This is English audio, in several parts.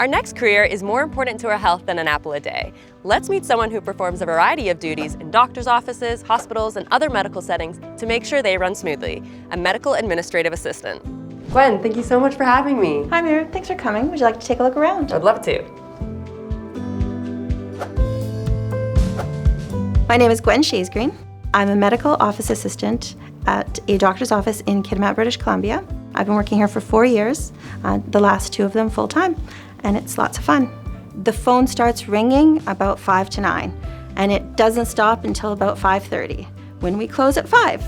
Our next career is more important to our health than an apple a day. Let's meet someone who performs a variety of duties in doctor's offices, hospitals, and other medical settings to make sure they run smoothly. A medical administrative assistant. Gwen, thank you so much for having me. Hi Mary, thanks for coming. Would you like to take a look around? I'd love to. My name is Gwen Shaysgreen. I'm a medical office assistant at a doctor's office in Kitimat, British Columbia. I've been working here for 4 years, the last 2 of them full-time, and it's lots of fun. The phone starts ringing about 5 to 9, and it doesn't stop until about 5:30, when we close at 5.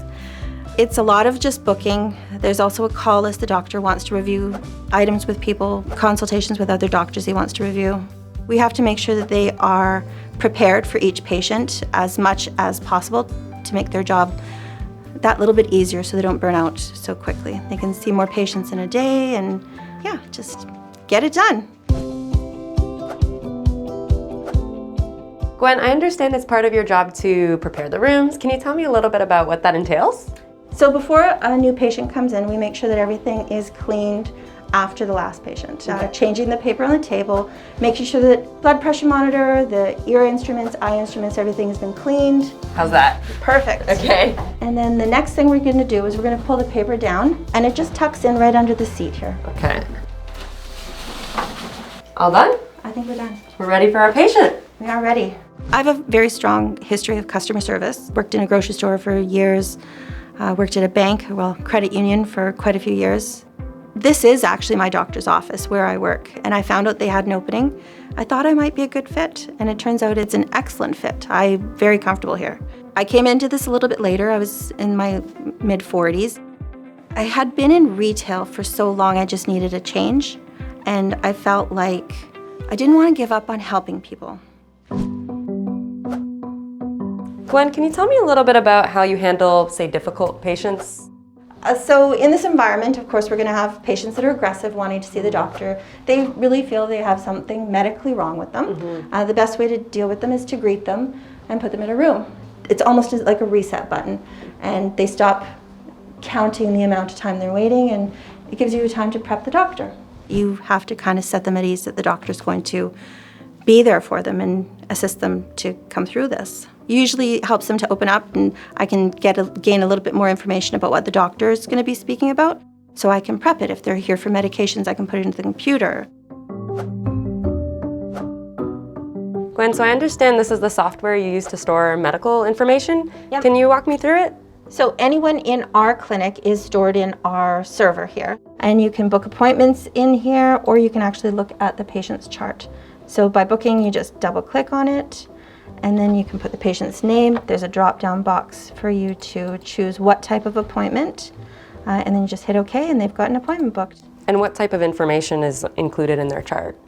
It's a lot of just booking. There's also a call list. The doctor wants to review items with people, consultations with other doctors he wants to review. We have to make sure that they are prepared for each patient as much as possible to make their job that little bit easier so they don't burn out so quickly. They can see more patients in a day and yeah, just get it done. Gwen, I understand it's part of your job to prepare the rooms. Can you tell me a little bit about what that entails? So before a new patient comes in, we make sure that everything is cleaned after the last patient. Changing the paper on the table, making sure that blood pressure monitor, the ear instruments, eye instruments, everything has been cleaned. How's that? Perfect. Okay. And then the next thing we're going to do is we're going to pull the paper down, and it just tucks in right under the seat here. Okay. All done? I think we're done. We're ready for our patient. We are ready. I have a very strong history of customer service. Worked in a grocery store for years, worked at a bank, credit union for quite a few years. This is actually my doctor's office where I work, and I found out they had an opening. I thought I might be a good fit, and it turns out it's an excellent fit. I'm very comfortable here. I came into this a little bit later. I was in my mid-40s. I had been in retail for so long, I just needed a change, and I felt like I didn't want to give up on helping people. Gwen, can you tell me a little bit about how you handle, say, difficult patients? So in this environment, of course, we're going to have patients that are aggressive, wanting to see the doctor. They really feel they have something medically wrong with them. The best way to deal with them is to greet them and put them in a room. It's almost like a reset button, and they stop counting the amount of time they're waiting, and it gives you time to prep the doctor. You have to kind of set them at ease that the doctor's going to be there for them and assist them to come through this. Usually it helps them to open up, and I can gain a little bit more information about what the doctor is going to be speaking about, so I can prep it. If they're here for medications, I can put it into the computer. Gwen, so I understand this is the software you use to store medical information. Yep. Can you walk me through it? So anyone in our clinic is stored in our server here, and you can book appointments in here, or you can actually look at the patient's chart. So by booking, you just double click on it, and then you can put the patient's name. There's a drop-down box for you to choose what type of appointment, and then you just hit OK, and they've got an appointment booked. And what type of information is included in their chart?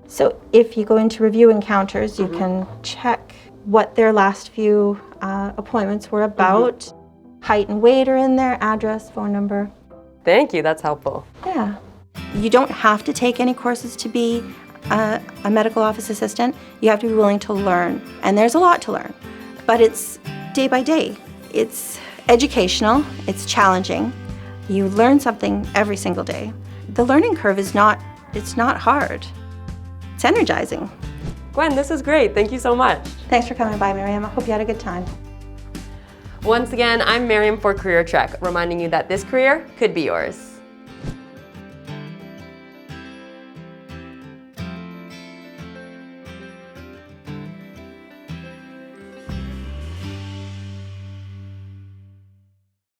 So if you go into review encounters, you can check what their last few appointments were about. Height and weight are in there, address, phone number. Thank you, that's helpful. Yeah. You don't have to take any courses to be a medical office assistant. You have to be willing to learn, and there's a lot to learn, but it's day by day. It's educational, it's challenging. You learn something every single day. The learning curve is not hard. It's energizing. Gwen, this is great. Thank you so much. Thanks for coming by, Miriam. I hope you had a good time. Once again, I'm Miriam for Career Trek, reminding you that this career could be yours.